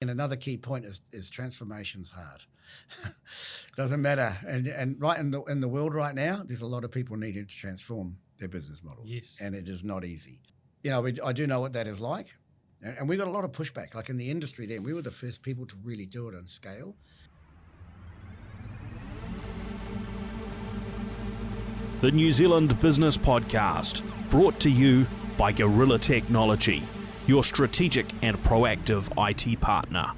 And another key point is transformation's hard. Doesn't matter. And right in the world right now, there's a lot of people needing to transform their business models. Yes. And it is not easy. I do know what that is like. And we got a lot of pushback. Like in the industry then, we were the first people to really do it on scale. The New Zealand Business Podcast, brought to you by Gorilla Technology, your strategic and proactive IT partner.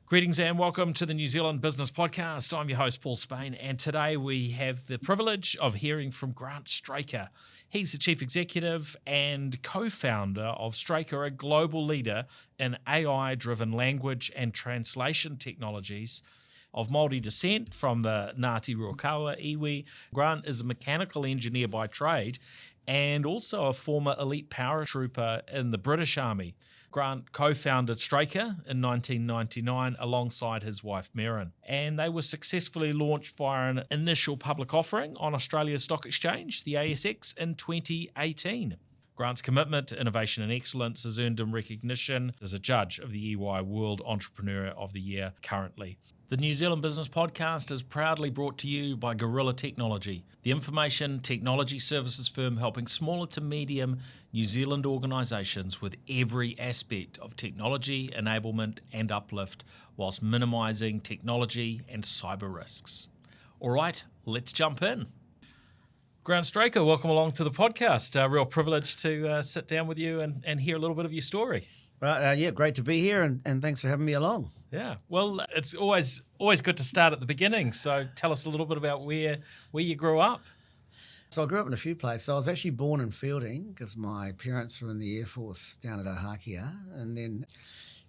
Greetings and welcome to the New Zealand Business Podcast. I'm your host, Paul Spain, and today we have the privilege of hearing from Grant Straker. He's the Chief Executive and co-founder of Straker, a global leader in AI-driven language and translation technologies of Māori descent from the Ngāti Ruakawa iwi. Grant is a mechanical engineer by trade and also a former elite paratrooper in the British Army. Grant co-founded Straker in 1999 alongside his wife Merrin, and they were successfully launched via an initial public offering on Australia's stock exchange, the ASX, in 2018. Grant's commitment to innovation and excellence has earned him recognition as a judge of the EY World Entrepreneur of the Year currently. The New Zealand Business Podcast is proudly brought to you by Gorilla Technology, the information technology services firm helping smaller to medium New Zealand organisations with every aspect of technology enablement and uplift whilst minimising technology and cyber risks. All right, let's jump in. Grant Straker, welcome along to the podcast. A real privilege to sit down with you and hear a little bit of your story. Right, great to be here, and thanks for having me along. Yeah, well, it's always good to start at the beginning. So tell us a little bit about where you grew up. So I grew up in a few places. I was actually born in Feilding because my parents were in the Air Force down at Ohakia, and then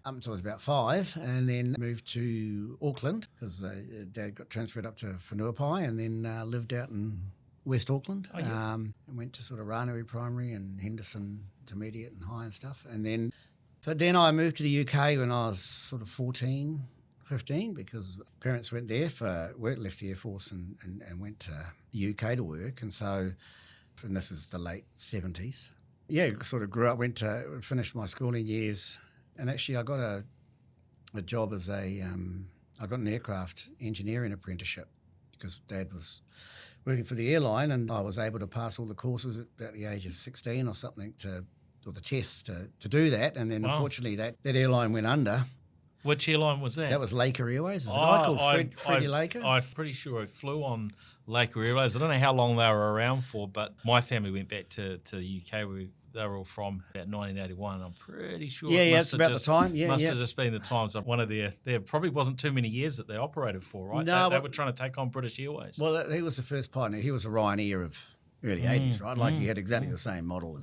up until I was about 5, and then moved to Auckland because Dad got transferred up to Whenuapai, and then lived out in West Auckland. Oh, yeah. And went to sort of Ranui Primary and Henderson Intermediate and High and stuff, But then I moved to the UK when I was sort of 14, 15, because parents went there for work, left the Air Force and went to the UK to work. And this is the late 70s. Yeah, sort of grew up, finished my schooling years. And actually I got a job as I got an aircraft engineering apprenticeship because Dad was working for the airline, and I was able to pass all the courses at about the age of 16 or something or the tests to do that, and then Unfortunately that airline went under. Which airline was that? That was Laker Airways. There's a guy called Freddie Laker. I'm pretty sure I flew on Laker Airways. I don't know how long they were around for, but my family went back to the UK. They were all from about 1981. I'm pretty sure. It's about the time. Must have just been the time. So one of there probably wasn't too many years that they operated for, right? No, they were trying to take on British Airways. Well, he was the first pioneer. He was a Ryanair of early 80s, right? Like he had exactly the same model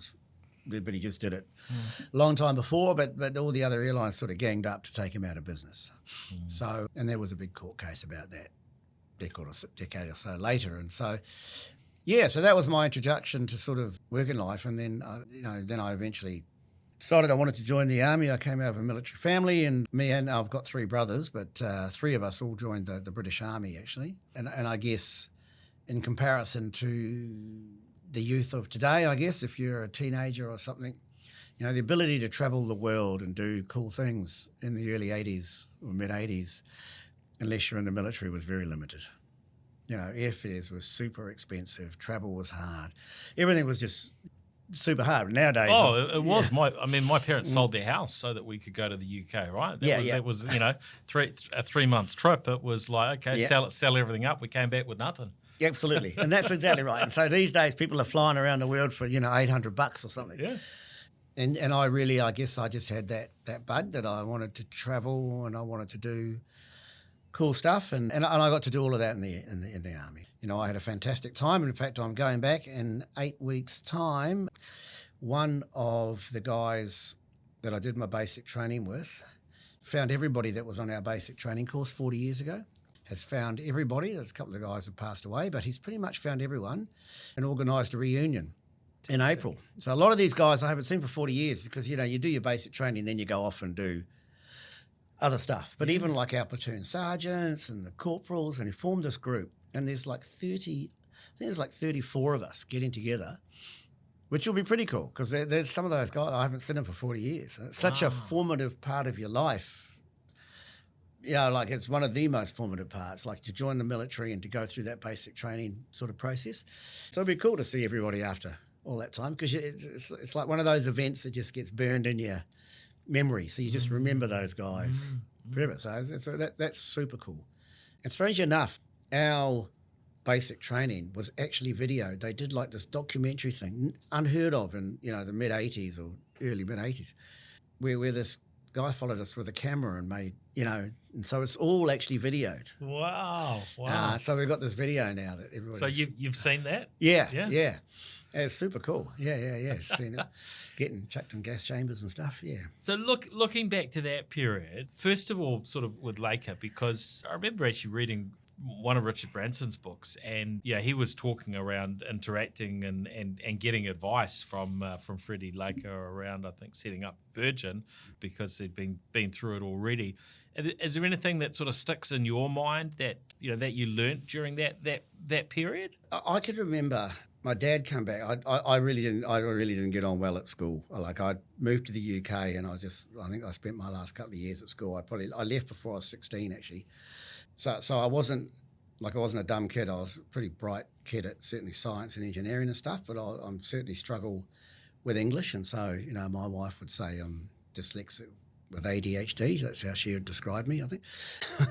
but he just did it a long time before, but all the other airlines sort of ganged up to take him out of business. So, and there was a big court case about that decade or so later. And so, so that was my introduction to sort of working life. And then, then I eventually decided I wanted to join the army. I came out of a military family, and I've got 3 brothers, but 3 of us all joined the British Army actually. And I guess in comparison to the youth of today, I guess, if you're a teenager or something, the ability to travel the world and do cool things in the early 80s or mid-80s, unless you're in the military, was very limited. Airfares were super expensive, travel was hard, everything was just super hard. Nowadays, it was. My parents sold their house so that we could go to the UK, right? That was a 3 months trip. It was like, okay, sell everything up. We came back with nothing. Absolutely, and that's exactly right. And so these days, people are flying around the world for $800 or something. Yeah. And I guess I just had that bug that I wanted to travel and I wanted to do cool stuff, and I got to do all of that in the army. I had a fantastic time. In fact, I'm going back in 8 weeks' time. One of the guys that I did my basic training with found everybody that was on our basic training course 40 years ago. Has found everybody. There's a couple of guys who passed away, but he's pretty much found everyone and organised a reunion in April. So a lot of these guys I haven't seen for 40 years because, you do your basic training, then you go off and do other stuff. But even like our platoon sergeants and the corporals, and he formed this group, and there's like 34 of us getting together which will be pretty cool because there's some of those guys, I haven't seen them for 40 years. It's such a formative part of your life. Like it's one of the most formative parts, like to join the military and to go through that basic training sort of process. So it'd be cool to see everybody after all that time because it's like one of those events that just gets burned in your memory. So you just remember those guys forever. So that's super cool. And strange enough, our basic training was actually videoed. They did like this documentary thing, unheard of in the mid 80s or early mid 80s, where this guy followed us with a camera and made and so it's all actually videoed. Wow. So we've got this video now that everybody. So you've seen that? Yeah. It's super cool. Yeah. Seen it, getting chucked in gas chambers and stuff. Yeah. So looking back to that period, first of all, sort of with Laker, because I remember actually reading one of Richard Branson's books, and he was talking around interacting and getting advice from Freddie Laker around, I think, setting up Virgin because they'd been through it already. Is there anything that sort of sticks in your mind that that you learnt during that period? I can remember my dad come back. I really didn't get on well at school. Like I moved to the UK, and I think I spent my last couple of years at school. I left before I was 16 actually. So I wasn't a dumb kid. I was a pretty bright kid at certainly science and engineering and stuff, but I'm certainly struggle with English. And so, my wife would say I'm dyslexic with ADHD. That's how she would describe me, I think.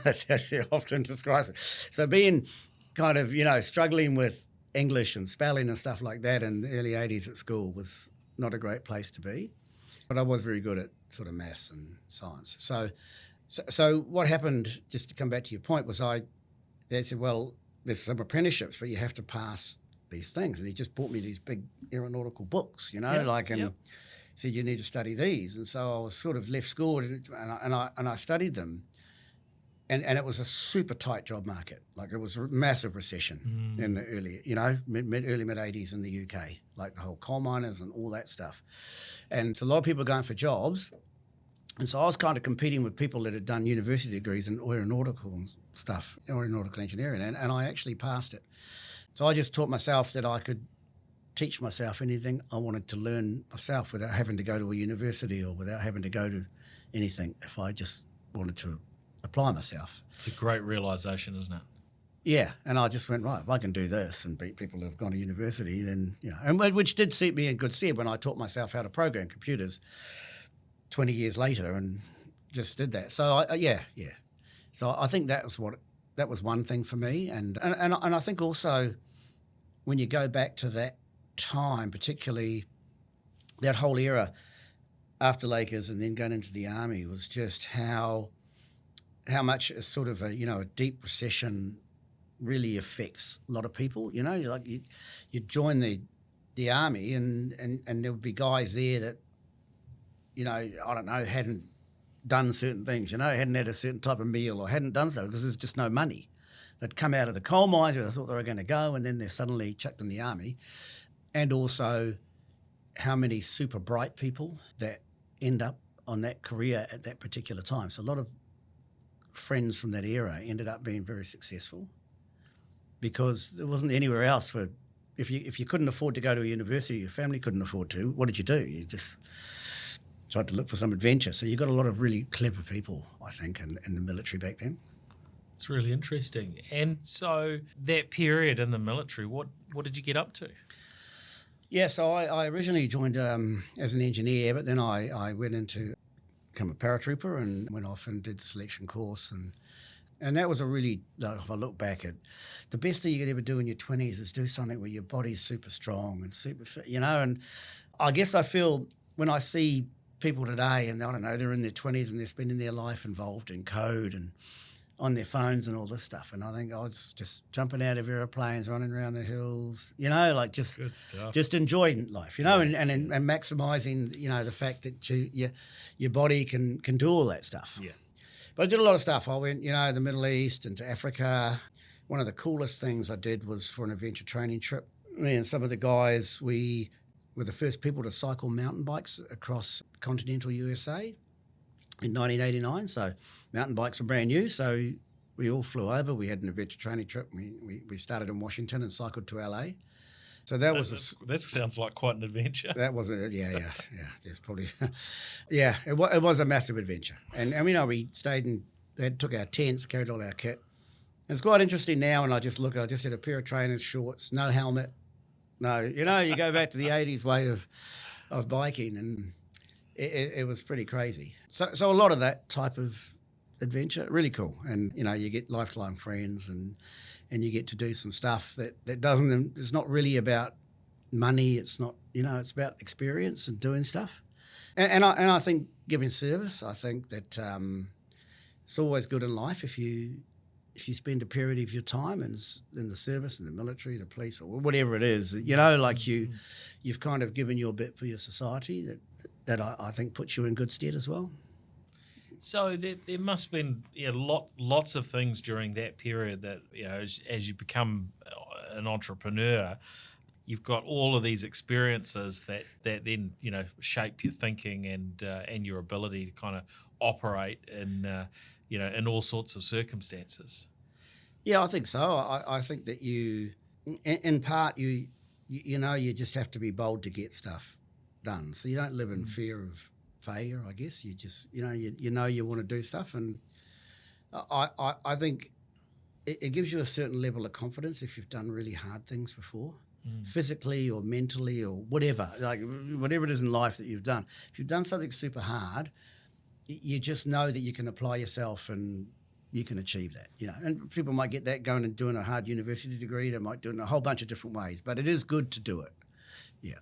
That's how she often describes it. So being kind of, struggling with English and spelling and stuff like that in the early 80s at school was not a great place to be. But I was very good at sort of maths and science. So what happened, just to come back to your point, was they said, well, there's some apprenticeships, but you have to pass these things. And he just bought me these big aeronautical books, said you need to study these. And so I was sort of left school and I studied them. And it was a super tight job market. Like it was a massive recession in the early, mid 80s in the UK, like the whole coal miners and all that stuff. And so a lot of people were going for jobs. And so I was kind of competing with people that had done university degrees in aeronautical stuff, aeronautical engineering, and I actually passed it. So I just taught myself that I could teach myself anything I wanted to learn myself without having to go to a university or without having to go to anything if I just wanted to apply myself. It's a great realisation, isn't it? Yeah, and I just went, right, if I can do this and beat people who have gone to university, then, and which did suit me in good stead when I taught myself how to program computers 20 years later and just did that. So yeah. So I think that was one thing for me, and I think also when you go back to that time, particularly that whole era after Lakers and then going into the army, was just how much a sort of a deep recession really affects a lot of people. Like you join the army and there would be guys there that I don't know, hadn't done certain things, hadn't had a certain type of meal or hadn't done so because there's just no money. They'd come out of the coal mines where they thought they were going to go, and then they're suddenly chucked in the army. And also how many super bright people that end up on that career at that particular time. So a lot of friends from that era ended up being very successful because there wasn't anywhere else for, if you couldn't afford to go to a university, your family couldn't afford to, what did you do? You just tried to look for some adventure. So you got a lot of really clever people, I think, in the military back then. It's really interesting. And so that period in the military, what did you get up to? Yeah, so I originally joined as an engineer, but then I went into become a paratrooper and went off and did the selection course. And that was a really, if I look back at, the best thing you could ever do in your 20s is do something where your body's super strong and super fit, and I guess I feel when I see people today and I don't know, they're in their 20s and they're spending their life involved in code and on their phones and all this stuff. And I think I was just jumping out of airplanes, running around the hills, like just good stuff. Just enjoying life, and maximising, the fact that your body can do all that stuff. Yeah. But I did a lot of stuff. I went, the Middle East and to Africa. One of the coolest things I did was for an adventure training trip. Me and some of the guys, we were the first people to cycle mountain bikes across continental USA in 1989. So mountain bikes were brand new. So we all flew over. We had an adventure training trip. We started in Washington and cycled to LA. So that was That sounds like quite an adventure. that was a yeah. There's probably it was a massive adventure, and we stayed and took our tents, carried all our kit. It's quite interesting now, and I just had a pair of trainers, shorts, no helmet, no. You go back to the '80s way of biking, and it was pretty crazy. So a lot of that type of adventure, really cool, and you get lifelong friends, and you get to do some stuff that doesn't. It's not really about money. It's not. It's about experience and doing stuff, and I think giving service. I think that it's always good in life if you spend a period of your time in the service, in the military, the police, or whatever it is. You've kind of given your bit for your society that I think puts you in good stead as well. So there must have been lots of things during that period that as you become an entrepreneur, you've got all of these experiences that then shape your thinking and your ability to kind of operate in all sorts of circumstances. Yeah, I think so. I think that you, in part, you just have to be bold to get stuff done. So you don't live in fear of failure, I guess. You just, you want to do stuff. And I think it gives you a certain level of confidence if you've done really hard things before, physically or mentally or whatever, like whatever it is in life that you've done. If you've done something super hard, you just know that you can apply yourself and you can achieve that, And people might get that going and doing a hard university degree. They might do it in a whole bunch of different ways, but it is good to do it. Yeah.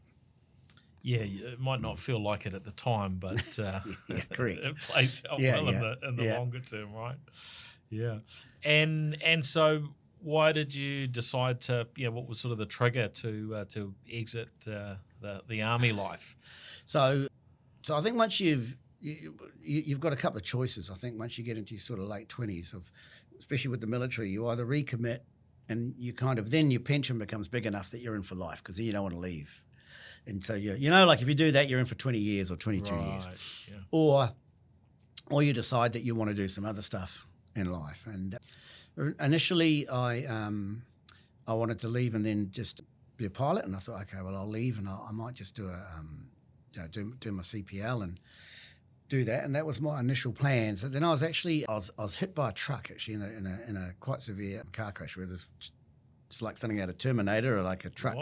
Yeah, it might not feel like it at the time, but correct. It plays out well in the longer term, right? Yeah. And so why did you decide to, what was sort of the trigger to exit the army life? So I think once you've got a couple of choices. I think once you get into your sort of late 20s, especially with the military, you either recommit and you then your pension becomes big enough that you're in for life because then you don't want to leave. And so like if you do that, you're in for 20 years or 22 years. Yeah. Or you decide that you want to do some other stuff in life. And initially I wanted to leave and then just be a pilot, and I thought, okay, well I'll leave and I might just do do my CPL and do that, and that was my initial plans. So then I was hit by a truck actually in a quite severe car crash where it's like something out of Terminator, or like a truck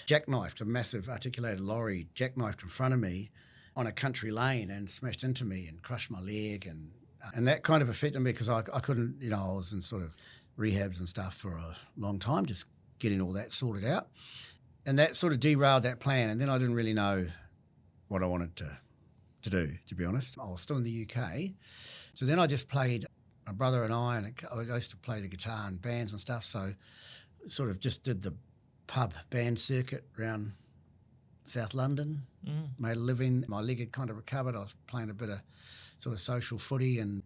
jackknifed, a massive articulated lorry jackknifed in front of me on a country lane and smashed into me and crushed my leg, and that kind of affected me because I couldn't, I was in sort of rehabs and stuff for a long time, just getting all that sorted out, and that sort of derailed that plan. And then I didn't really know what I wanted to do, to be honest. I was still in the UK. So then I just played, my brother and I used to play the guitar in bands and stuff, so sort of just did the pub band circuit around South London, made a living. My leg had kind of recovered. I was playing a bit of sort of social footy and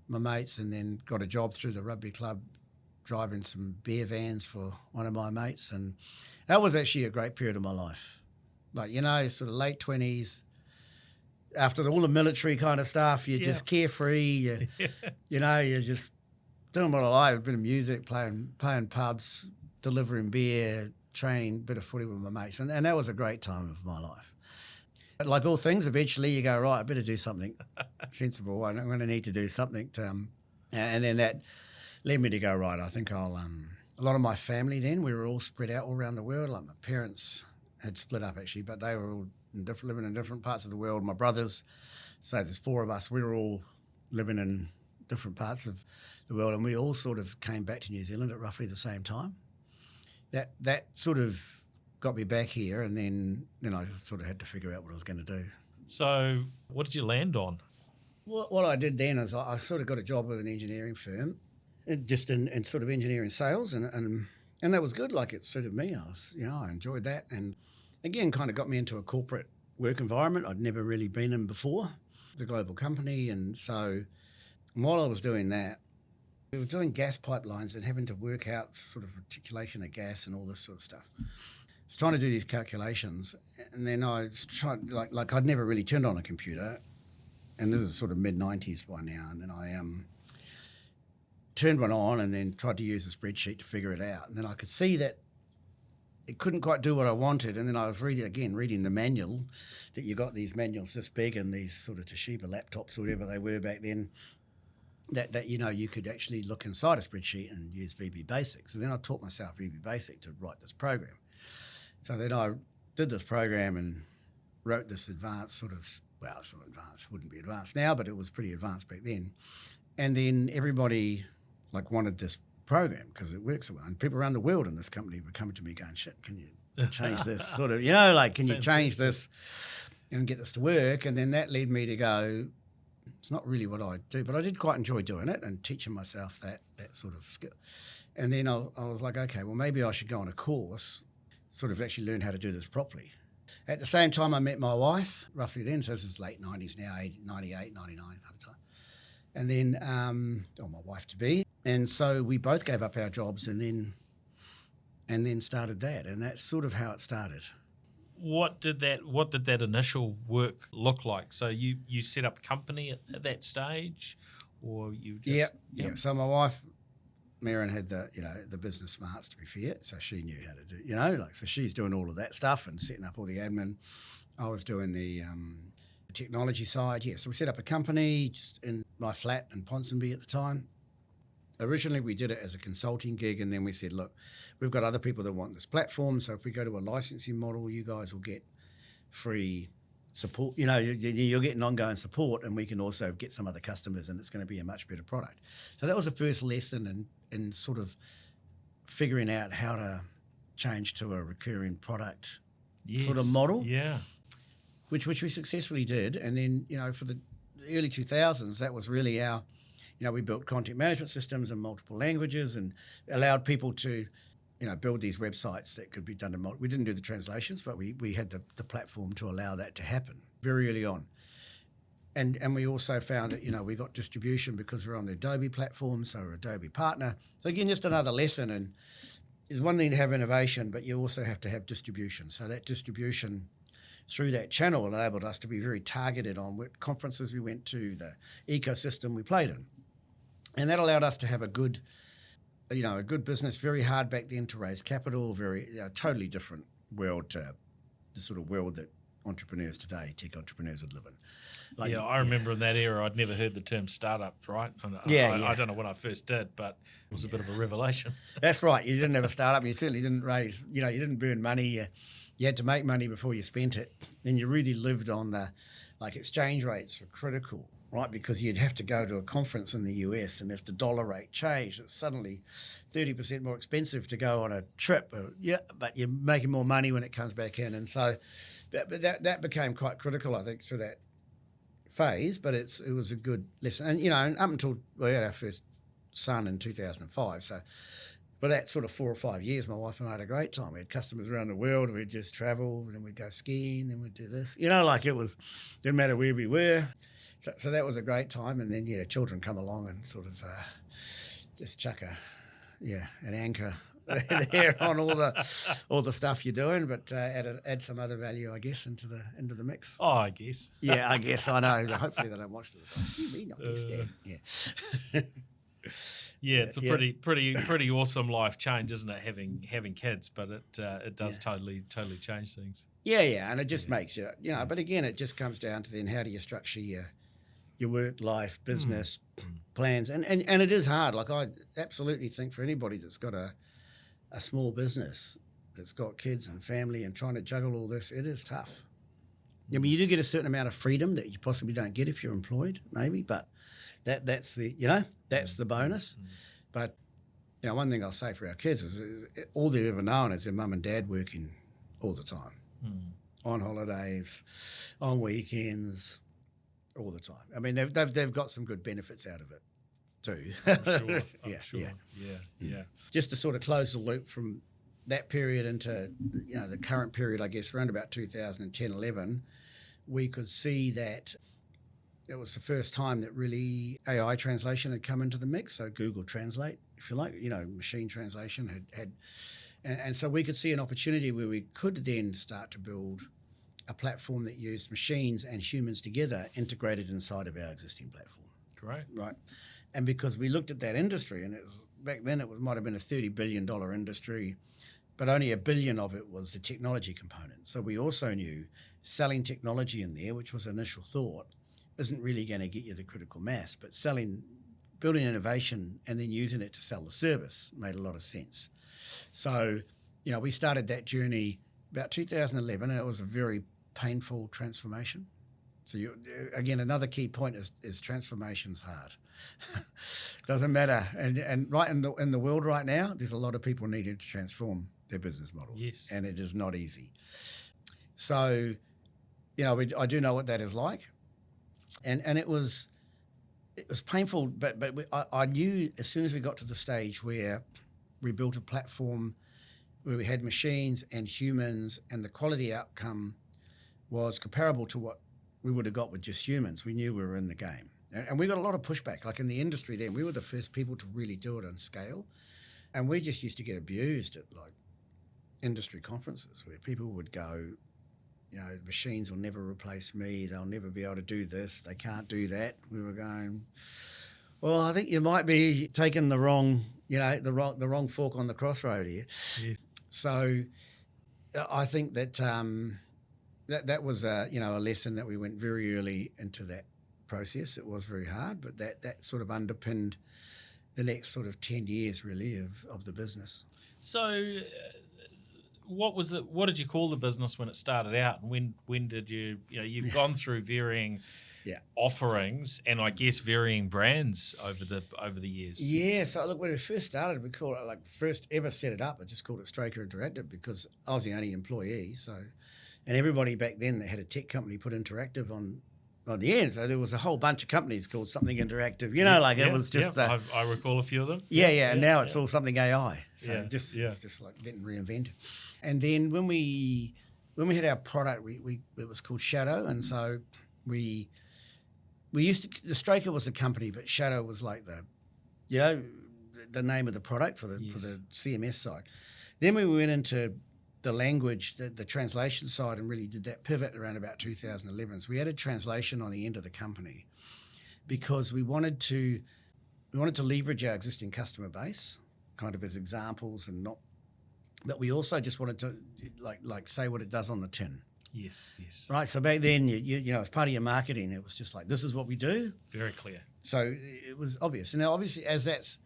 my mates, and then got a job through the rugby club driving some beer vans for one of my mates. And that was actually a great period of my life. Like, sort of late 20s, after all the military kind of stuff, you're just carefree. You're just doing what I like, a bit of music, playing pubs, delivering beer, training, a bit of footy with my mates. And that was a great time of my life. But like all things, eventually you go, right, I better do something sensible. I'm going to need to do something. And then that led me to go, right, I think I'll... a lot of my family then, we were all spread out all around the world. Like my parents had split up actually, but they were all living in different parts of the world. My brothers, so there's 4 of us, we were all living in different parts of the world, and we all sort of came back to New Zealand at roughly the same time. That sort of got me back here, and then I sort of had to figure out what I was going to do. So what did you land on? What I did then is I sort of got a job with an engineering firm, just in sort of engineering sales, and that was good. Like, it suited me. I enjoyed that, and again, kind of got me into a corporate work environment I'd never really been in before, the global company. And so while I was doing that, we were doing gas pipelines and having to work out sort of reticulation of gas and all this sort of stuff. I was trying to do these calculations, and then I was trying, like I'd never really turned on a computer, and this is sort of mid-90s by now, and then I turned one on and then tried to use a spreadsheet to figure it out. And then I could see that it couldn't quite do what I wanted. And then I was reading the manual, that you got these manuals this big and these sort of Toshiba laptops or whatever they were back then, that you could actually look inside a spreadsheet and use VB Basic. So then I taught myself VB Basic to write this program. So then I did this program and wrote this advanced it's not advanced, wouldn't be advanced now, but it was pretty advanced back then. And then everybody wanted this program because it works so well. And people around the world in this company were coming to me going, shit, can you change this can you change this and get this to work? And then that led me to go, it's not really what I do, but I did quite enjoy doing it and teaching myself that sort of skill. And then I was like, okay, well, maybe I should go on a course, sort of actually learn how to do this properly. At the same time, I met my wife, roughly then, so this is late 90s now, 98, 99 kind of time. And then, my wife-to-be. And so we both gave up our jobs and then started that. And that's sort of how it started. What did that initial work look like? So you set up a company at that stage, or you just... Yeah. So my wife, Maren, had the business smarts, to be fair, so she knew how to do, so she's doing all of that stuff and setting up all the admin. I was doing the technology side. Yeah, so we set up a company just in my flat in Ponsonby at the time. Originally, we did it as a consulting gig, and then we said, look, we've got other people that want this platform, so if we go to a licensing model, you guys will get free support. You'll get an ongoing support, and we can also get some other customers, and it's going to be a much better product. So that was the first lesson in sort of figuring out how to change to a recurring product sort of model. Yeah. Which we successfully did. And then, for the early 2000s, that was really our... we built content management systems in multiple languages and allowed people to, build these websites that could be done in we didn't do the translations, but we had the platform to allow that to happen very early on. And we also found that, we got distribution because we're on the Adobe platform, so we're Adobe partner. So again, just another lesson. And it's one thing to have innovation, but you also have to have distribution. So that distribution through that channel enabled us to be very targeted on what conferences we went to, the ecosystem we played in. And that allowed us to have a good business. Very hard back then to raise capital. Very totally different world to the sort of world that entrepreneurs today, tech entrepreneurs, would live in. I remember in that era, I'd never heard the term startups, right? And I don't know when I first did, but it was a bit of a revelation. That's right. You didn't have a startup. You certainly didn't raise. You didn't burn money. You had to make money before you spent it, and you really lived on the exchange rates were critical. Right, because you'd have to go to a conference in the US, and if the dollar rate changed, it's suddenly 30% more expensive to go on a trip. But you're making more money when it comes back in, and so that became quite critical, I think, through that phase. But it was a good lesson, and up until we had our first son in 2005. So for that sort of 4 or 5 years, my wife and I had a great time. We had customers around the world. We'd just travel, and then we'd go skiing, then we'd do this. Didn't matter where we were. So that was a great time, and then children come along and sort of just chuck an anchor there on all the stuff you're doing, but add some other value, I guess, into the mix. Oh, I guess. Yeah, I guess. I know. Hopefully they don't watch it. Me, not this, Dad. Yeah. Yeah, it's a pretty awesome life change, isn't it? Having kids, but it does totally change things. Yeah, and it just makes you But again, it just comes down to then how do you structure your work life, business plans, and it is hard. I absolutely think for anybody that's got a small business that's got kids and family and trying to juggle all this, it is tough. I mean, you do get a certain amount of freedom that you possibly don't get if you're employed, maybe, but that's the bonus. But one thing I'll say for our kids is all they've ever known is their mum and dad working all the time, on holidays, on weekends. All the time. I mean, they've got some good benefits out of it too. I'm sure. Yeah. Just to sort of close the loop from that period into the current period, I guess around about 2010-11, we could see that it was the first time that really AI translation had come into the mix. So Google Translate, if you like, machine translation had and so we could see an opportunity where we could then start to build a platform that used machines and humans together integrated inside of our existing platform. Great. Right. And because we looked at that industry, and back then it might have been a $30 billion industry, but only $1 billion of it was the technology component. So we also knew selling technology in there, which was initial thought, isn't really going to get you the critical mass, but building innovation and then using it to sell the service made a lot of sense. So, we started that journey about 2011, and it was a very painful transformation. So again, another key point is transformation's hard. Doesn't matter, and right in the world right now, there's a lot of people needing to transform their business models, Yes. and it is not easy. So, I do know what that is like, and it was painful, but I knew as soon as we got to the stage where we built a platform where we had machines and humans, and the quality outcome was comparable to what we would have got with just humans, we knew we were in the game. And we got a lot of pushback. Like in the industry then, we were the first people to really do it on scale. And we just used to get abused at like industry conferences where people would go, machines will never replace me. They'll never be able to do this. They can't do that. We were going, well, I think you might be taking the wrong fork on the crossroad here. Yes. So I think that that was a lesson that we went very early into that process. It was very hard, but that sort of underpinned the next sort of 10 years really of the business. So what did you call the business when it started out, and when did you've gone through varying offerings and I guess varying brands over the years? Yeah, so look, when we first started, we called it, first ever set it up, I just called it Straker Interactive because I was the only employee. So, and everybody back then that had a tech company put Interactive on the end. So there was a whole bunch of companies called something Interactive. It was just I recall a few of them. And now it's all something AI. So it's just like getting reinvented. And then when we had our product, it was called Shadow, and so we used to, the Straker was the company, but Shadow was like the name of the product for the CMS side. Then we went into the language, the translation side, and really did that pivot around about 2011. So we added translation on the end of the company because we wanted to leverage our existing customer base, kind of as examples, and not. But we also just wanted to like say what it does on the tin. Yes. Right. So back then, as part of your marketing, it was just like, this is what we do. Very clear. So it was obvious. And now, obviously, as that's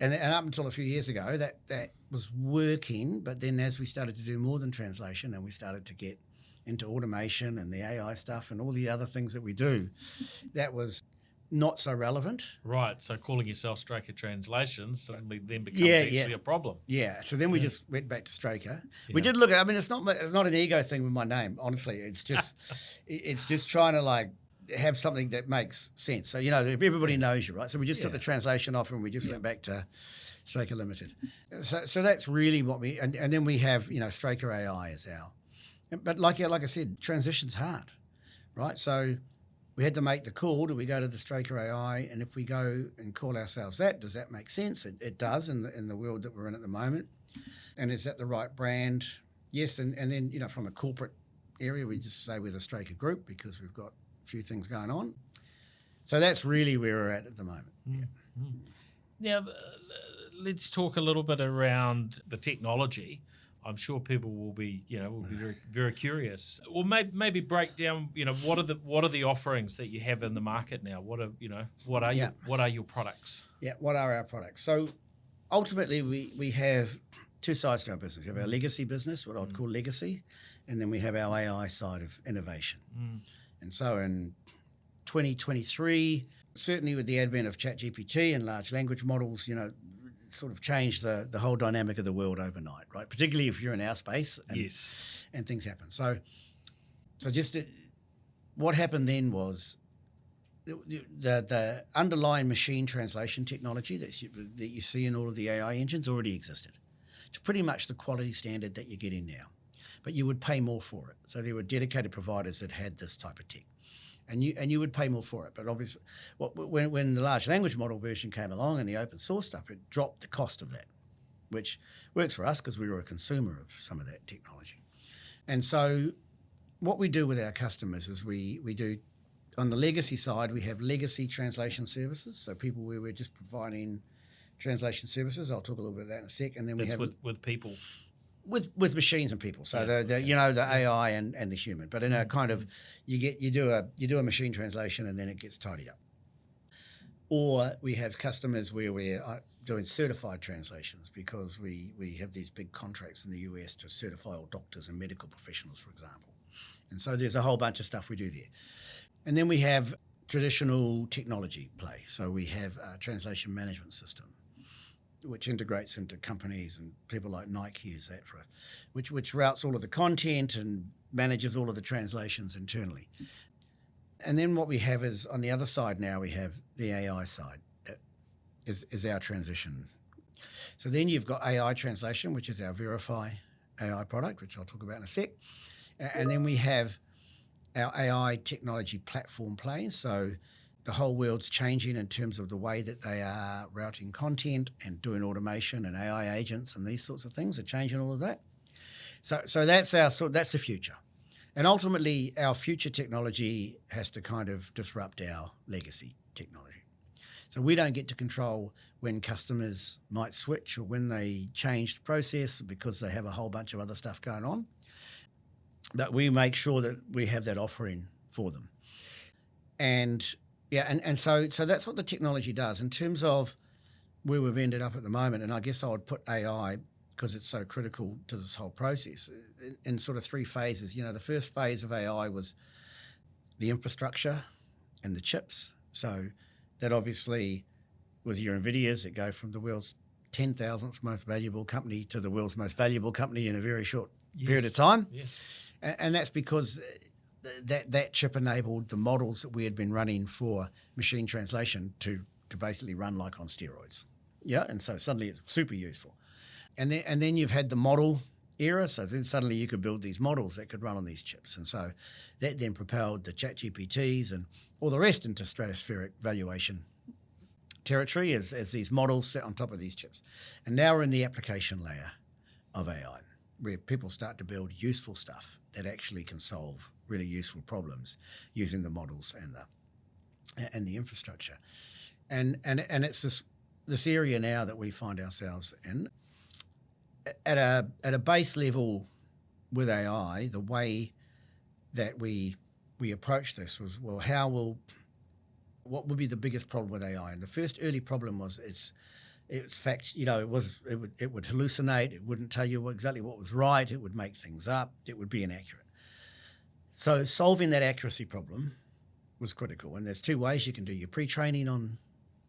and up until a few years ago, that was working. But then, as we started to do more than translation, and we started to get into automation and the AI stuff and all the other things that we do, that was not so relevant. Right. So calling yourself Straker Translations suddenly then becomes actually a problem. Yeah. So then we just went back to Straker. Yeah. We did look at, it's not an ego thing with my name, honestly. It's just it's just trying to have something that makes sense. So, everybody knows you, right? So we just took the translation off and we just went back to Straker Limited. So that's really what and then we have, Straker AI as but like I said, transition's hard, right? So we had to make the call. Do we go to the Straker AI? And if we go and call ourselves that, does that make sense? It does in the world that we're in at the moment. And is that the right brand? Yes. And then, from a corporate area, we just say we're the Straker Group because we've got a few things going on. So that's really where we're at the moment. Mm-hmm. Now, let's talk a little bit around the technology. I'm sure people will be very, very curious. Or maybe break down, what are the offerings that you have in the market now? What are your products? Yeah, what are our products? So ultimately, we have two sides to our business. We have our legacy business, what I'd call legacy, and then we have our AI side of innovation. And so in 2023, certainly with the advent of ChatGPT and large language models, sort of changed the whole dynamic of the world overnight, right? Particularly if you're in our space and things happen. So just what happened then was the underlying machine translation technology that you see in all of the AI engines already existed. It's pretty much the quality standard that you're getting now, but you would pay more for it. So there were dedicated providers that had this type of tech. And you would pay more for it. But obviously, when the large language model version came along and the open source stuff, it dropped the cost of that, which works for us because we were a consumer of some of that technology. And so what we do with our customers is we do, on the legacy side, we have legacy translation services. So people where we're just providing translation services. I'll talk a little bit about that in a sec. And then we have with people. with machines and people. So the AI and the human, but in a kind of you do a machine translation and then it gets tidied up. Or we have customers where we're doing certified translations because we have these big contracts in the US to certify all doctors and medical professionals, for example. And so there's a whole bunch of stuff we do there. And then we have traditional technology play. So we have a translation management system, which integrates into companies, and people like Nike use that which routes all of the content and manages all of the translations internally. And then what we have is on the other side now we have the AI side that is our transition. So then you've got AI translation, which is our Verify AI product, which I'll talk about in a sec. And then we have our AI technology platform play. So the whole world's changing in terms of the way that they are routing content and doing automation, and AI agents and these sorts of things are changing all of that. So that's the future. And ultimately our future technology has to kind of disrupt our legacy technology. So we don't get to control when customers might switch or when they change the process because they have a whole bunch of other stuff going on. But we make sure that we have that offering for them. And so that's what the technology does. In terms of where we've ended up at the moment, and I guess I would put AI, because it's so critical to this whole process, in sort of three phases. The first phase of AI was the infrastructure and the chips. So that obviously, with your NVIDIAs, that go from the world's 10,000th most valuable company to the world's most valuable company in a very short period of time. Yes. And that's because that chip enabled the models that we had been running for machine translation to basically run like on steroids. Yeah, and so suddenly it's super useful. And then you've had the model era, so then suddenly you could build these models that could run on these chips. And so that then propelled the ChatGPTs and all the rest into stratospheric valuation territory as these models sit on top of these chips. And now we're in the application layer of AI, where people start to build useful stuff that actually can solve really useful problems using the models and the infrastructure. And it's this area now that we find ourselves in. At a base level with AI, the way that we approached this was, well, what would be the biggest problem with AI? And the first early problem was it's fact, it would hallucinate, it wouldn't tell you exactly what was right, it would make things up, it would be inaccurate. So solving that accuracy problem was critical. And there's two ways you can do your pre-training on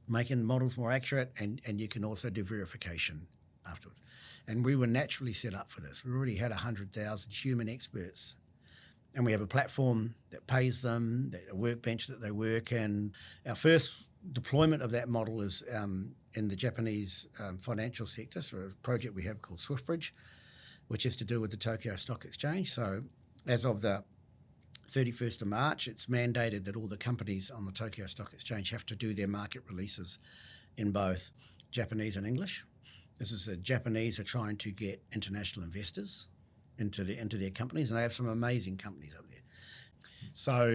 making models more accurate, and you can also do verification afterwards. And we were naturally set up for this. We already had 100,000 human experts, and we have a platform that pays them, a workbench that they work in. Our first deployment of that model is in the Japanese financial sector, so a project we have called SwiftBridge, which is to do with the Tokyo Stock Exchange. So as of the 31st of March, it's mandated that all the companies on the Tokyo Stock Exchange have to do their market releases in both Japanese and English. This is the Japanese are trying to get international investors into their companies, and they have some amazing companies up there. So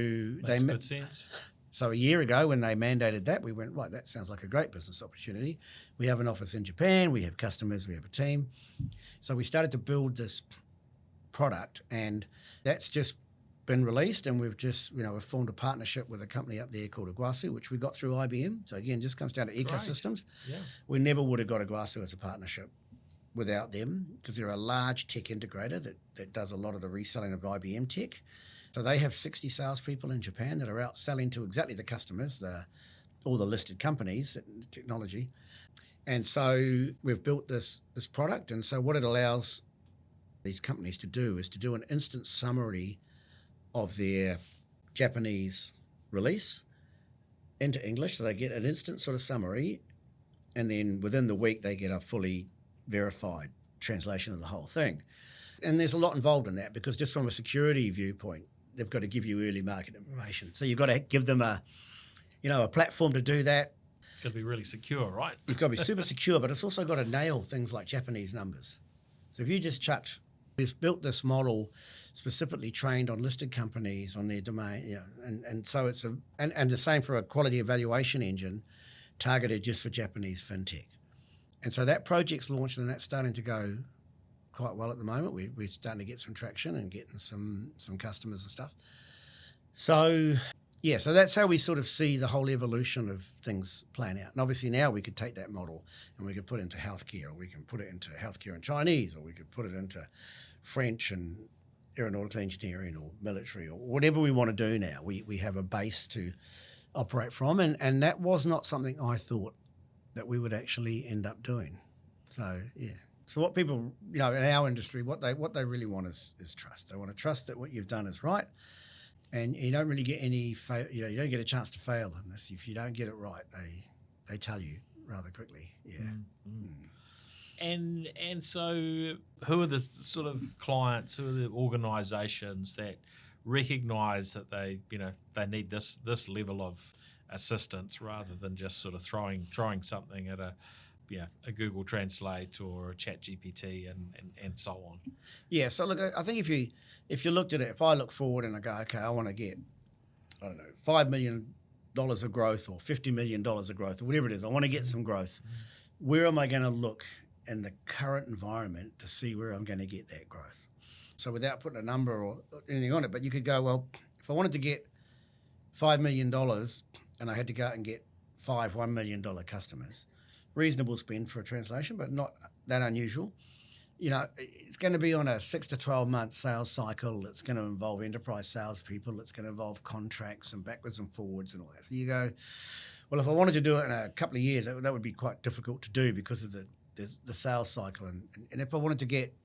Makes good sense. So a year ago when they mandated that, we went, right, that sounds like a great business opportunity. We have an office in Japan, we have customers, we have a team. So we started to build this product, and that's just been released, and we've just, we've formed a partnership with a company up there called Iguazu, which we got through IBM. So again, just comes down to ecosystems. Yeah. We never would have got Iguazu as a partnership without them, because they're a large tech integrator that does a lot of the reselling of IBM tech. So they have 60 salespeople in Japan that are out selling to exactly the customers, all the listed companies, technology. And so we've built this product. And so what it allows these companies to do is to do an instant summary of their Japanese release into English. So they get an instant sort of summary, and then within the week they get a fully verified translation of the whole thing. And there's a lot involved in that, because just from a security viewpoint, they've got to give you early market information. So you've got to give them a platform to do that. It's got to be really secure, right? It's got to be super secure, but it's also got to nail things like Japanese numbers. So if you just we've built this model specifically trained on listed companies on their domain, and so it's and the same for a quality evaluation engine targeted just for Japanese fintech. And so that project's launched, and that's starting to go quite well at the moment. We're starting to get some traction and getting some customers and stuff. So, yeah, so that's how we sort of see the whole evolution of things playing out. And obviously now we could take that model and we could put it into healthcare, or we can put it into healthcare and Chinese, or we could put it into French and aeronautical engineering or military or whatever we want to do now. We have a base to operate from, and that was not something I thought that we would actually end up doing. So, yeah. So what people, in our industry, what they really want is trust. They want to trust that what you've done is right. And you don't really get you don't get a chance to fail in this. If you don't get it right, they tell you rather quickly. Yeah. And so, who are the sort of clients, who are the organisations that recognise that they need this level of assistance rather than just sort of throwing something at a Google Translate or a Chat GPT and so on? Yeah. So look, I think if you looked at it, if I look forward and I go, okay, I want to get, I don't know, $5 million of growth or $50 million of growth or whatever it is, I want to get some growth. Where am I going to look in the current environment to see where I'm going to get that growth? So without putting a number or anything on it, but you could go, well, if I wanted to get $5 million and I had to go out and get 5 $1 million customers, reasonable spend for a translation, but not that unusual. It's going to be on a 6 to 12 month sales cycle. It's going to involve enterprise salespeople. It's going to involve contracts and backwards and forwards and all that. So you go, well, if I wanted to do it in a couple of years, that would be quite difficult to do because of the sales cycle. And if I wanted to get,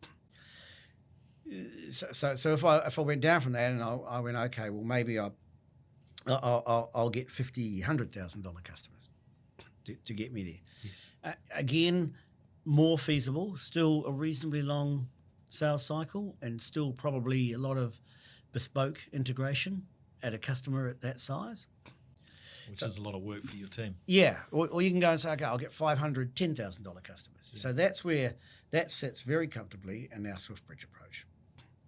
so if I went down from that and I went, okay, well maybe I'll get $100,000 customers to get me there. Yes. Again, more feasible, still a reasonably long sales cycle and still probably a lot of bespoke integration at a customer at that size. Which is a lot of work for your team. Yeah, or you can go and say, okay, I'll get $10,000 customers. Yeah. So that's where that sits very comfortably in our SwiftBridge approach,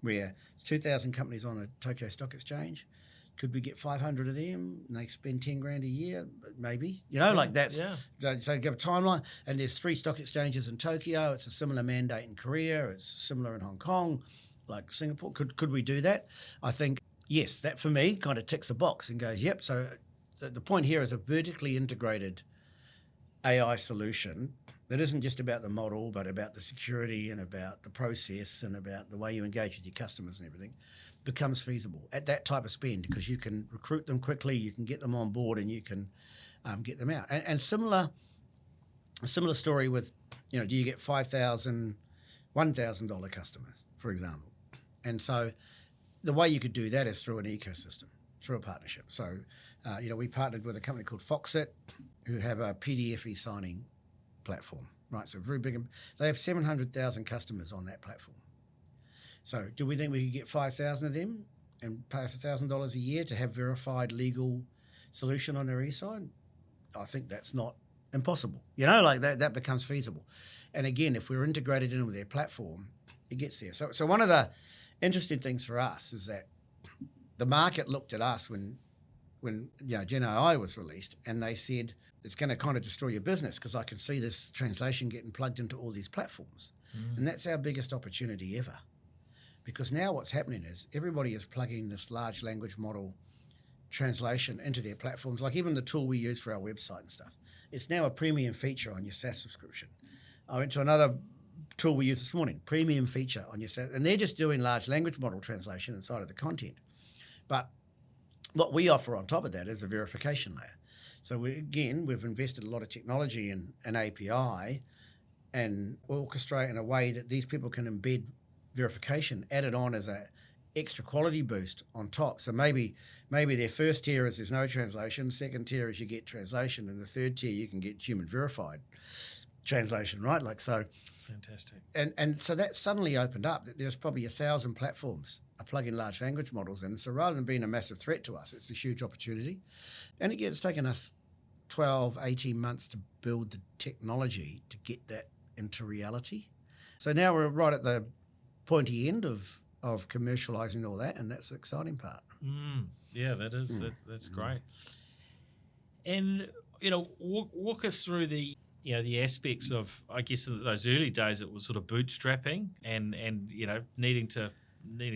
where it's 2,000 companies on a Tokyo Stock Exchange. Could we get 500 of them and they spend 10 grand a year? Maybe, like that's, so give a timeline. And there's 3 stock exchanges in Tokyo. It's a similar mandate in Korea. It's similar in Hong Kong, like Singapore. Could we do that? I think, yes, that for me kind of ticks a box and goes, yep. So the point here is a vertically integrated AI solution that isn't just about the model, but about the security and about the process and about the way you engage with your customers and everything, becomes feasible at that type of spend because you can recruit them quickly, you can get them on board, and you can get them out. And similar story with, do you get 5,000, $1,000 customers, for example? And so the way you could do that is through an ecosystem, through a partnership. So, we partnered with a company called Foxit, who have a PDF e-signing platform, right? So very big. They have 700,000 customers on that platform. So do we think we could get 5,000 of them and pay us $1,000 a year to have verified legal solution on their e-sign? I think that's not impossible. That becomes feasible. And again, if we're integrated in with their platform, it gets there. So one of the interesting things for us is that the market looked at us when Gen AI was released, and they said it's going to kind of destroy your business because I can see this translation getting plugged into all these platforms. And that's our biggest opportunity ever. Because now what's happening is everybody is plugging this large language model translation into their platforms, like even the tool we use for our website and stuff. It's now a premium feature on your SaaS subscription. I went to another tool we used this morning, premium feature on your SaaS, and they're just doing large language model translation inside of the content. But what we offer on top of that is a verification layer. So we've invested a lot of technology in an API and orchestrate in a way that these people can embed verification added on as a extra quality boost on top. So maybe their first tier is there's no translation, second tier is you get translation, and the third tier you can get human verified translation, right? Like so. Fantastic. And so that suddenly opened up that there's probably 1,000 platforms are plugging large language models in. So rather than being a massive threat to us, it's a huge opportunity. And again, it's taken us 12, 18 months to build the technology to get that into reality. So now we're right at the pointy end of commercializing all that, and that's the exciting part. Yeah, that is. That's great. And walk us through the the aspects of, I guess in those early days it was sort of bootstrapping and needing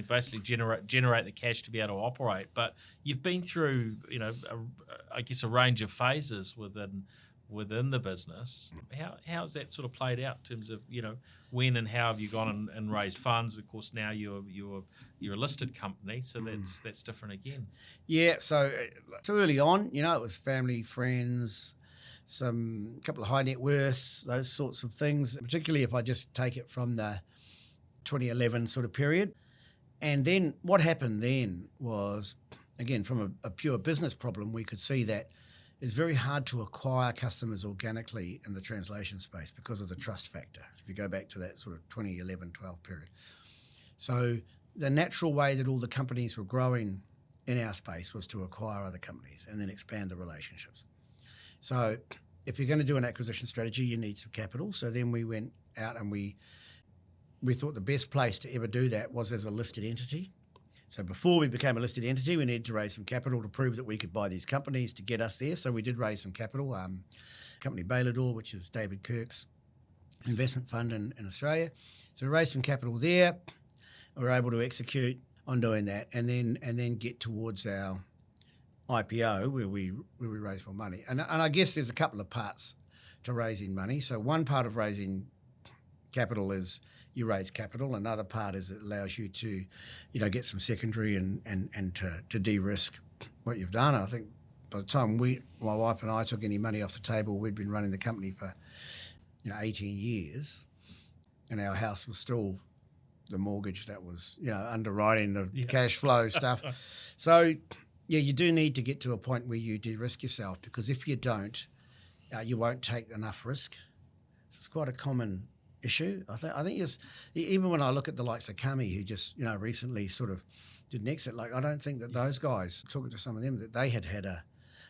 basically generate the cash to be able to operate. But you've been through a range of phases within the business. How's that sort of played out in terms of when and how have you gone and raised funds? Of course, now you're a listed company, so that's different again. Yeah, so early on, it was family, friends, a couple of high net worths, those sorts of things, particularly if I just take it from the 2011 sort of period. And then what happened then was, again, from a pure business problem, we could see that it's very hard to acquire customers organically in the translation space because of the trust factor, if you go back to that sort of 2011-12 period. So the natural way that all the companies were growing in our space was to acquire other companies and then expand the relationships. So if you're going to do an acquisition strategy, you need some capital. So then we went out and we thought the best place to ever do that was as a listed entity. So before we became a listed entity, we needed to raise some capital to prove that we could buy these companies to get us there. So we did raise some capital. Company Bailador, which is David Kirk's investment fund in Australia. So we raised some capital there. We were able to execute on doing that and then get towards our IPO where we raised more money. And I guess there's a couple of parts to raising money. So one part of raising capital is you raise capital. Another part is it allows you to, get some secondary and to de-risk what you've done. And I think by the time my wife and I took any money off the table, we'd been running the company for, 18 years, and our house was still the mortgage that was, underwriting the cash flow stuff. So, you do need to get to a point where you de-risk yourself, because if you don't, you won't take enough risk. It's quite a common issue. I think even when I look at the likes of Kami, who just recently sort of did an exit, like I don't think that those guys, talking to some of them, that they had a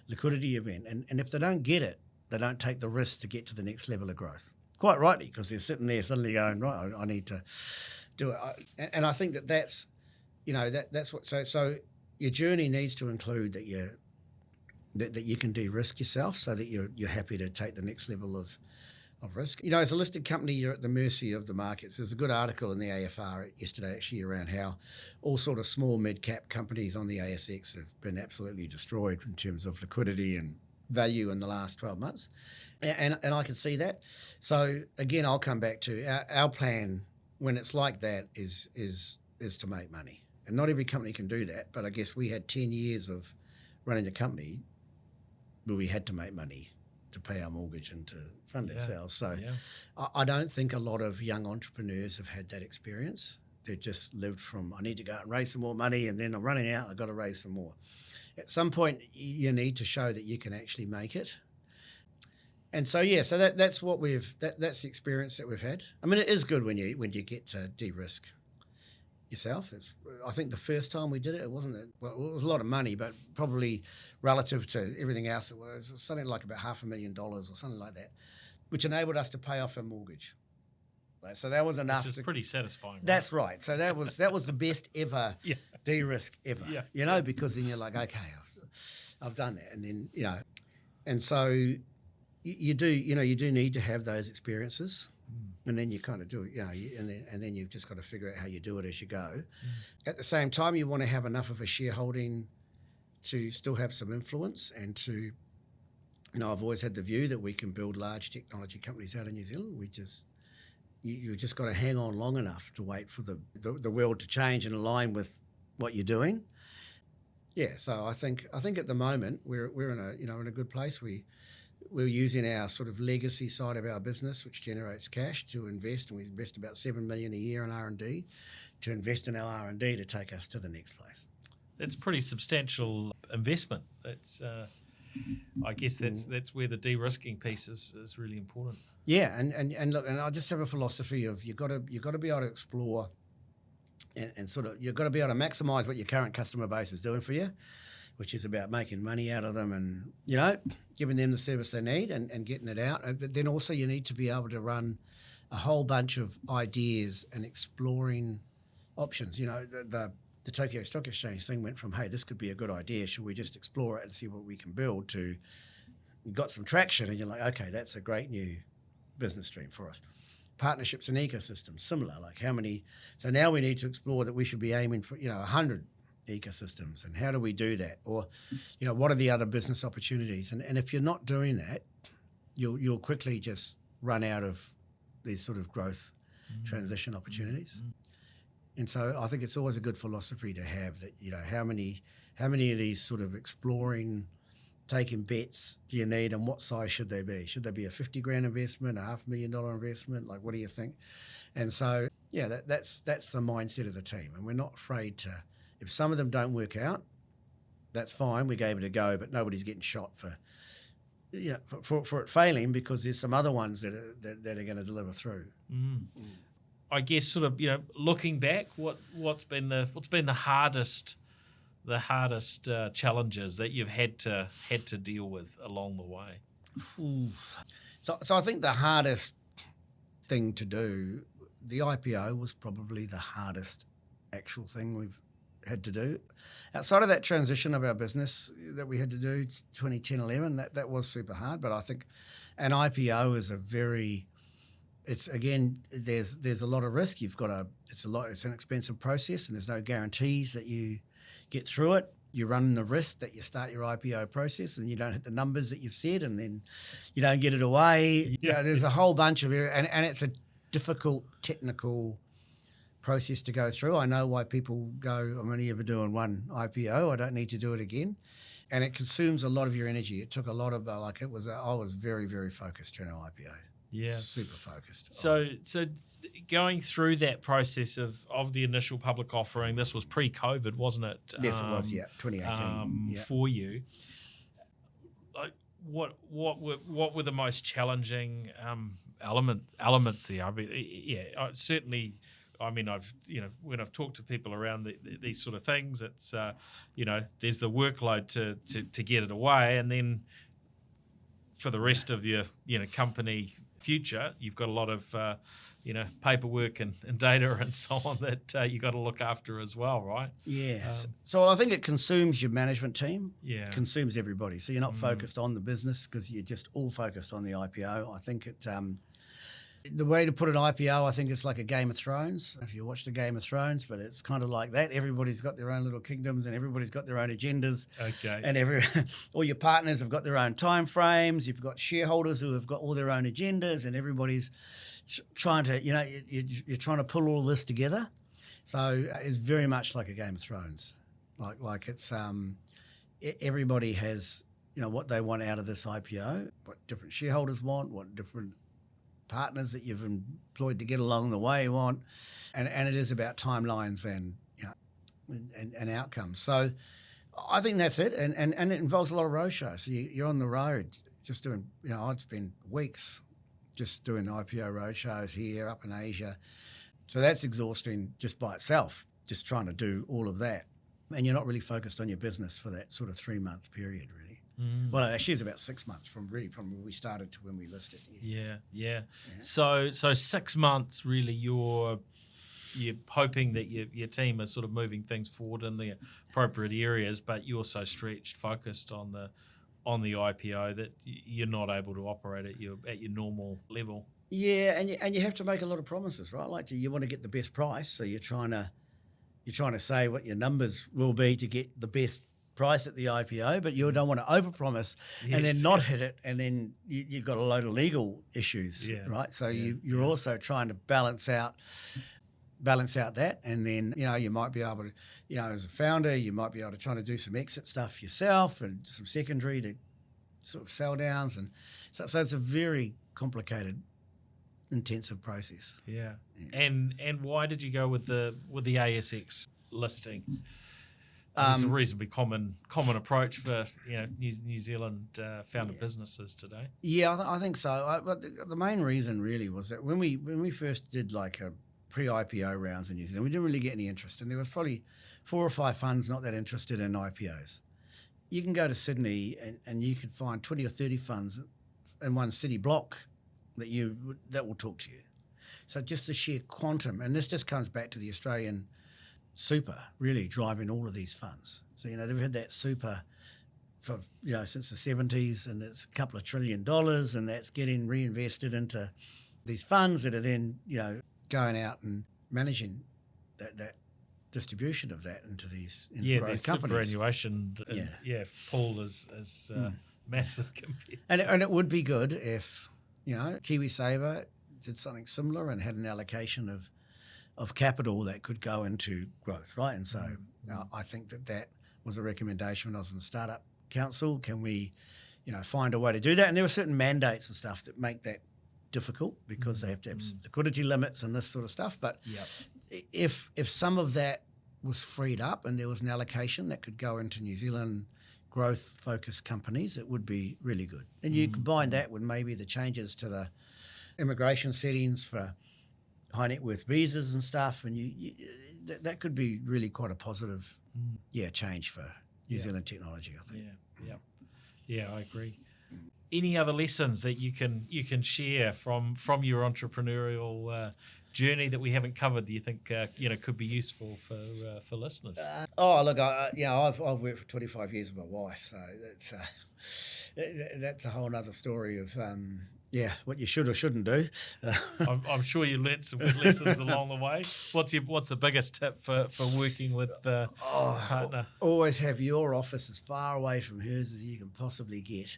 liquidity event, and if they don't get it, they don't take the risk to get to the next level of growth. Quite rightly, because they're sitting there suddenly going, right, I need to do it. And I think that's that's what. So your journey needs to include that you can de-risk yourself, so that you're happy to take the next level of risk. As a listed company, you're at the mercy of the markets. There's a good article in the AFR yesterday actually around how all sort of small mid-cap companies on the ASX have been absolutely destroyed in terms of liquidity and value in the last 12 months. And I can see that. So again, I'll come back to our plan when it's like that is to make money. And not every company can do that, but I guess we had 10 years of running the company where we had to make money to pay our mortgage and to fund ourselves. So I don't think a lot of young entrepreneurs have had that experience. They've just lived from, I need to go out and raise some more money, and then I'm running out, I've got to raise some more. At some point, you need to show that you can actually make it. And so, so that's what that's the experience that we've had. I mean, it is good when you get to de-risk yourself. I think the first time we did it, it was a lot of money, but probably relative to everything else, it was something like about $500,000 or something like that, which enabled us to pay off our mortgage. Right, so that was enough. Which is pretty satisfying. Right? That's right. So that was the best ever de-risk ever. Yeah. Because then you're like, okay, I've done that, and then and so you do need to have those experiences. And then you kind of do it, and then you've just got to figure out how you do it as you go. At the same time, you want to have enough of a shareholding to still have some influence, and to, I've always had the view that we can build large technology companies out of New Zealand. You just got to hang on long enough to wait for the world to change and align with what you're doing. Yeah, so I think at the moment we're in a good place. We're using our sort of legacy side of our business, which generates cash, to invest, and we invest about $7 million a year in R&D, to invest in our R&D to take us to the next place. That's pretty substantial investment. That's, I guess that's where the de-risking piece is really important. Yeah, and look, and I just have a philosophy of you've got to be able to explore, and sort of you've got to be able to maximise what your current customer base is doing for you, which is about making money out of them and, giving them the service they need and getting it out. But then also you need to be able to run a whole bunch of ideas and exploring options. The Tokyo Stock Exchange thing went from, hey, this could be a good idea, should we just explore it and see what we can build, to you got some traction and you're like, okay, that's a great new business stream for us. Partnerships and ecosystems, similar. Like how many? So now we need to explore that we should be aiming for 100 ecosystems, and how do we do that? Or what are the other business opportunities? And if you're not doing that, you'll quickly just run out of these sort of growth transition opportunities. And so I think it's always a good philosophy to have that. How many of these sort of exploring, taking bets do you need, and what size should they be? Should they be a $50,000 investment, a $500,000 investment? Like, what do you think? And so, that's the mindset of the team. And we're not afraid to, if some of them don't work out, that's fine. We gave it a go, but nobody's getting shot for it failing, because there's some other ones that are going to deliver through. I guess sort of looking back, what's been the hardest challenges that you've had to deal with along the way? So I think the hardest thing to do, the IPO was probably the hardest actual thing we've had to do. Outside of that transition of our business that we had to do 2010-11, that was super hard. But I think an IPO is there's a lot of risk. It's an expensive process, and there's no guarantees that you get through it. You run the risk that you start your IPO process and you don't hit the numbers that you've said, and then you don't get it away. There's a whole bunch of and it's a difficult technical process to go through. I know why people go, I'm only ever doing one IPO. I don't need to do it again. And it consumes a lot of your energy. It took a lot of I was very, very focused during our IPO. Yeah. Super focused. So going through that process of the initial public offering, this was pre-COVID, wasn't it? Yes, it was, 2018. For you. Like, what were the most challenging elements there? I mean, certainly. I mean, when I've talked to people around these sort of things, it's there's the workload to get it away, and then for the rest of your company future, you've got a lot of paperwork and data and so on that you got to look after as well, right? Yeah. So I think it consumes your management team. Yeah. It consumes everybody. So you're not focused on the business because you're just all focused on the IPO. I think the way to put an IPO, I think it's like a Game of Thrones. If you watch the Game of Thrones, but it's kind of like that. Everybody's got their own little kingdoms and everybody's got their own agendas. Okay. And all your partners have got their own time frames. You've got shareholders who have got all their own agendas, and everybody's trying to, you're trying to pull all this together. So it's very much like a Game of Thrones. Like it's everybody has, what they want out of this IPO, what different shareholders want, what different partners that you've employed to get along the way want, and it is about timelines and outcomes. So I think that's it, and it involves a lot of roadshows. So you're on the road just doing, I'd spend weeks just doing IPO roadshows here, up in Asia. So that's exhausting just by itself, just trying to do all of that, and you're not really focused on your business for that sort of 3-month period, really. Well, actually, it's about 6 months from when we started to when we listed. Yeah. So 6 months, really, you're hoping that your team is sort of moving things forward in the appropriate areas, but you're so stretched, focused on the IPO that you're not able to operate at your normal level. Yeah, and you have to make a lot of promises, right? Like you want to get the best price, so you're trying to say what your numbers will be to get the best price at the IPO, but you don't want to overpromise and then not hit it, and then you've got a load of legal issues, right? So you're also trying to balance out that, and then you might be able to, as a founder, you might be able to try to do some exit stuff yourself and some secondary to sort of sell downs, and so it's a very complicated, intensive process. Yeah. And why did you go with the ASX listing? It's a reasonably common approach for New Zealand founded businesses today. Yeah, I think so. But the main reason really was that when we first did like a pre-IPO rounds in New Zealand, we didn't really get any interest, and there was probably 4 or 5 funds not that interested in IPOs. You can go to Sydney and you could find 20 or 30 funds in one city block that will talk to you. So just the sheer quantum, and this just comes back to the Australian super really driving all of these funds. So they've had that super for since the 70s, and it's a couple of $1 trillion, and that's getting reinvested into these funds that are then going out and managing that distribution of that into these growth the companies. superannuation pool is massive compared and it would be good if KiwiSaver did something similar and had an allocation of capital that could go into growth, right? And so I think that was a recommendation when I was in the startup council. Can we find a way to do that? And there were certain mandates and stuff that make that difficult because they have to have liquidity limits and this sort of stuff. But if some of that was freed up and there was an allocation that could go into New Zealand growth-focused companies, it would be really good. And you combine that with maybe the changes to the immigration settings for high net worth visas and stuff, and that could be really quite a positive change for New Zealand technology, I think. Yeah, I agree. Any other lessons that you can share from your entrepreneurial journey that we haven't covered that you think could be useful for listeners? Look, I've worked for 25 years with my wife, so that's a whole other story of what you should or shouldn't do. I'm sure you learnt some good lessons along the way. What's the biggest tip for working with a partner? Always have your office as far away from hers as you can possibly get.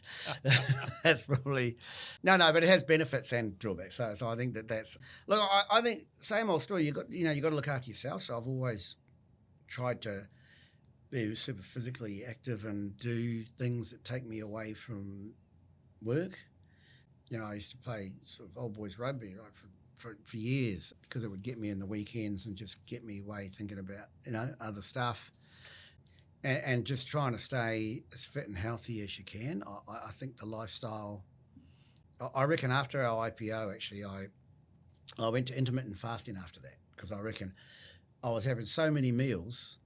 That's probably but it has benefits and drawbacks. So I think that's look. I think same old story. You got to look after yourself. So I've always tried to be super physically active and do things that take me away from work. I used to play sort of old boys rugby for years because it would get me in the weekends and just get me away thinking about other stuff and just trying to stay as fit and healthy as you can. I think the lifestyle. I reckon after our IPO, actually, I went to intermittent fasting after that because I reckon I was having so many meals,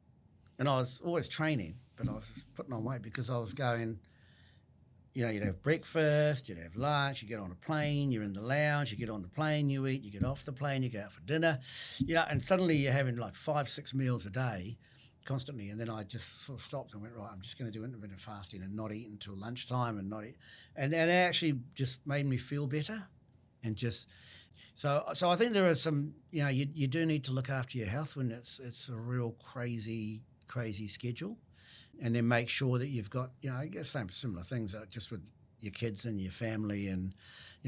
and I was always training, but I was just putting on weight because I was going. You'd have breakfast, you'd have lunch, you get on a plane, you're in the lounge, you get on the plane, you eat, you get off the plane, you go out for dinner, and suddenly you're having like 5-6 meals a day constantly. And then I just sort of stopped and went, right, I'm just going to do intermittent fasting and not eat until lunchtime and not eat. And that actually just made me feel better. And just, so I think there are some, you do need to look after your health when it's a real crazy schedule. And then make sure that you've got, I guess similar things just with your kids and your family. And,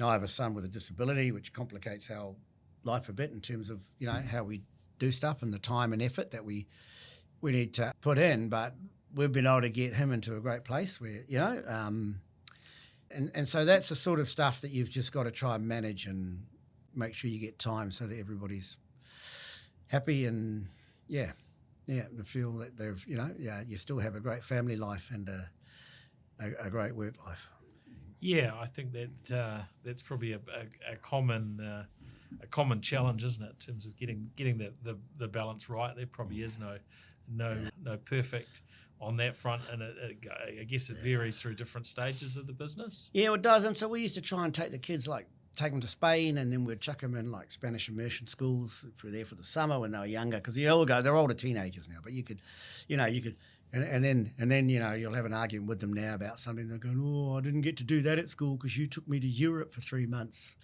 I have a son with a disability, which complicates our life a bit in terms of, how we do stuff and the time and effort that we need to put in. But we've been able to get him into a great place where, and so that's the sort of stuff that you've just got to try and manage and make sure you get time so that everybody's happy and, to feel that they've, you still have a great family life and a great work life. Yeah, I think that that's probably a common challenge, isn't it, in terms of getting the balance right. There probably is no perfect on that front, and I guess it varies through different stages of the business. Yeah, it does. And so we used to try and take the kids take them to Spain, and then we'd chuck them in Spanish immersion schools for the summer when they were younger, because they're older teenagers now. But you could, and then you'll have an argument with them now about something. They're going, oh, I didn't get to do that at school because you took me to Europe for 3 months.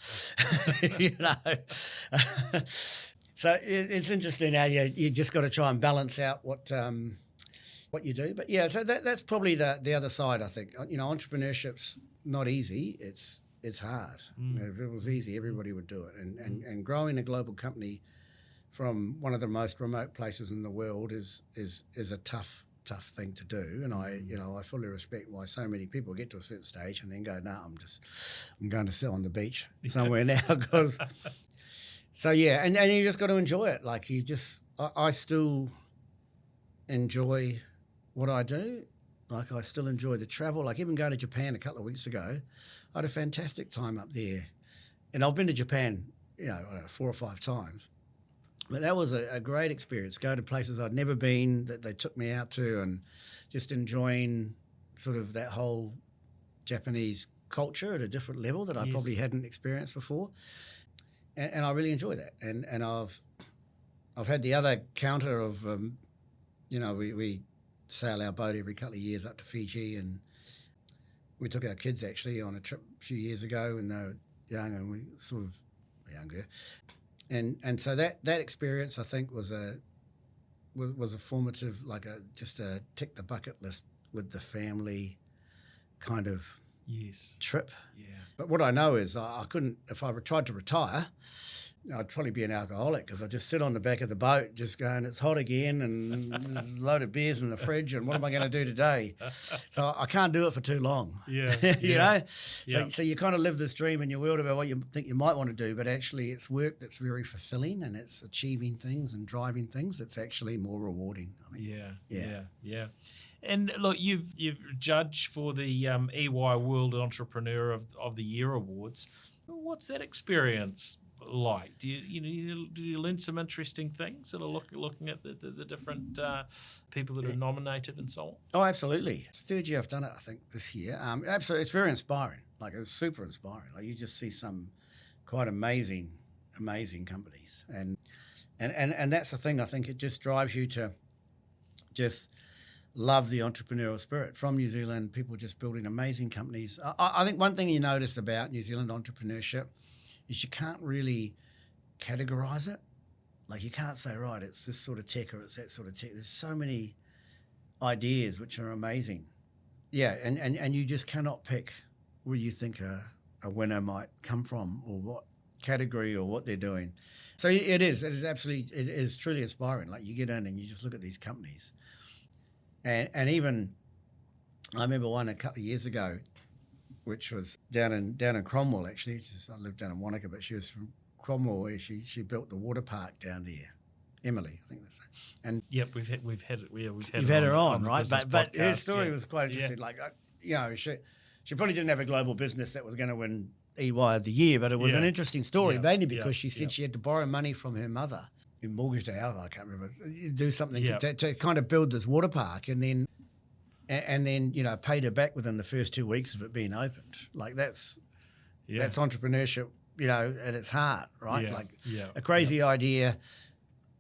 So it's interesting how you just got to try and balance out what you do. But yeah, so that's probably the other side. I think entrepreneurship's not easy. It's hard. If it was easy, everybody would do it. And growing a global company from one of the most remote places in the world is a tough thing to do. And I fully respect why so many people get to a certain stage and then go, no, I'm going to sit on the beach somewhere now because. So yeah, and you just got to enjoy it. I still enjoy what I do. I still enjoy the travel. Even going to Japan a couple of weeks ago, I had a fantastic time up there. And I've been to Japan, 4 or 5 times. But that was a great experience. Go to places I'd never been that they took me out to, and just enjoying sort of that whole Japanese culture at a different level that I probably hadn't experienced before. And I really enjoy that. And I've had the other counter of, we sail our boat every couple of years up to Fiji, and We took our kids actually on a trip a few years ago when they were young, and we sort of younger, and so that experience I think was a formative, like just a tick the bucket list with the family kind of trip. Yeah. But what I know is I couldn't, if I tried to retire, I'd probably be an alcoholic because I just sit on the back of the boat just going, it's hot again and there's a load of beers in the fridge and what am I going to do today? So I can't do it for too long. Yeah. you know? Yeah. So you kind of live this dream in your world about what you think you might want to do, but actually it's work that's very fulfilling and it's achieving things and driving things that's actually more rewarding. I mean, Yeah. And look, you've judged for the EY World Entrepreneur of the Year Awards. What's that experience like? Do you learn some interesting things that are looking at the different people that are nominated and so on? Oh, absolutely. It's the third year I've done it, I think, this year. Absolutely, it's very inspiring. Like, it's super inspiring. Like, you just see some quite amazing companies, and that's the thing. I think it just drives you to just love the entrepreneurial spirit from New Zealand. People just building amazing companies. I think one thing you notice about New Zealand entrepreneurship is you can't really categorize it. Like, you can't say, right, it's this sort of tech or it's that sort of tech. There's so many ideas which are amazing. Yeah, and you just cannot pick where you think a winner might come from or what category or what they're doing. So it is truly inspiring. Like, you get in and you just look at these companies. And even, I remember one a couple of years ago, which was down in Cromwell, actually. I lived down in Wanaka, but she was from Cromwell, where she built the water park down there. Emily, I think that's it. And yep, we've had it. You've had her on, right? But her podcast, story was quite interesting. Yeah. Like, she probably didn't have a global business that was going to win EY of the year, but it was an interesting story, mainly because she said she had to borrow money from her mother, who mortgaged her house, I can't remember, do something to kind of build this water park, and then paid her back within the first 2 weeks of it being opened. Like, that's entrepreneurship, at its heart, right? A crazy idea,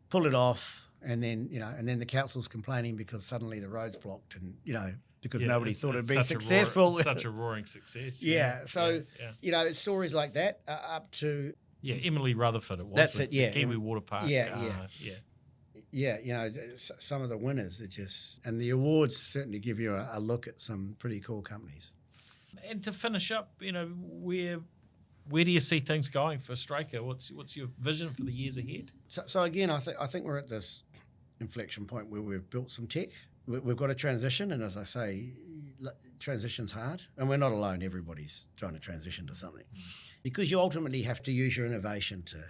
pull it off, and then the council's complaining because suddenly the road's blocked, and because nobody thought it'd be successful. Such a roaring success. So it's stories like that up to Emily Rutherford. It was that's it. Yeah, Kiwi Water Park. Some of the winners are just, and the awards certainly give you a look at some pretty cool companies. And to finish up, where do you see things going for Straker? What's your vision for the years ahead? So again, I think we're at this inflection point where we've built some tech. We've got to transition, and as I say, transition's hard, and we're not alone. Everybody's trying to transition to something, because you ultimately have to use your innovation to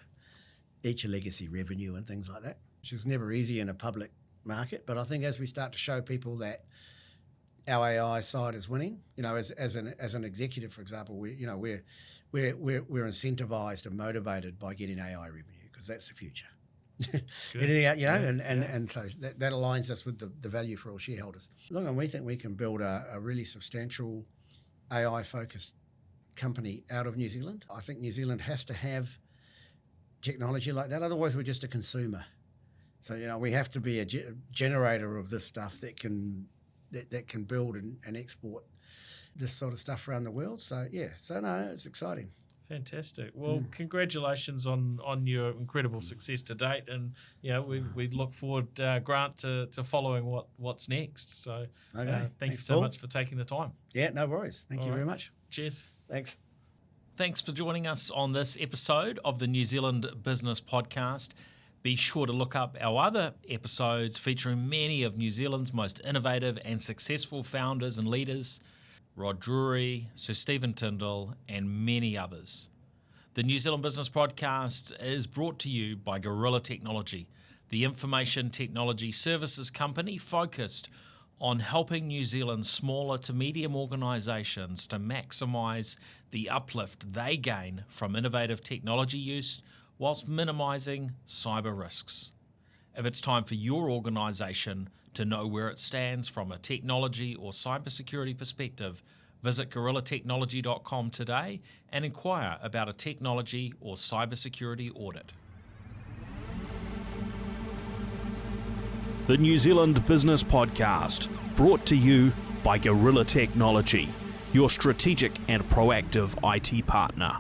eat your legacy revenue and things like that, which is never easy in a public market. But I think as we start to show people that our AI side is winning, as an executive, for example, we're incentivized and motivated by getting AI revenue, because that's the future. Anything out, and so that aligns us with the value for all shareholders. Look, and we think we can build a really substantial AI focused company out of New Zealand. I think New Zealand has to have technology like that, otherwise we're just a consumer. So we have to be a generator of this stuff that can build and export this sort of stuff around the world. So it's exciting. Fantastic. Well, congratulations on your incredible success to date, and we look forward, Grant, to following what's next. So thank you so much for taking the time. Yeah, no worries. Thank you very much. Cheers. Thanks. Thanks for joining us on this episode of the New Zealand Business Podcast. Be sure to look up our other episodes featuring many of New Zealand's most innovative and successful founders and leaders, Rod Drury, Sir Stephen Tyndall, and many others. The New Zealand Business Podcast is brought to you by Gorilla Technology, the information technology services company focused on helping New Zealand's smaller to medium organisations to maximise the uplift they gain from innovative technology use whilst minimising cyber risks. If it's time for your organisation to know where it stands from a technology or cybersecurity perspective, visit gorillatechnology.com today and inquire about a technology or cybersecurity audit. The New Zealand Business Podcast, brought to you by Gorilla Technology, your strategic and proactive IT partner.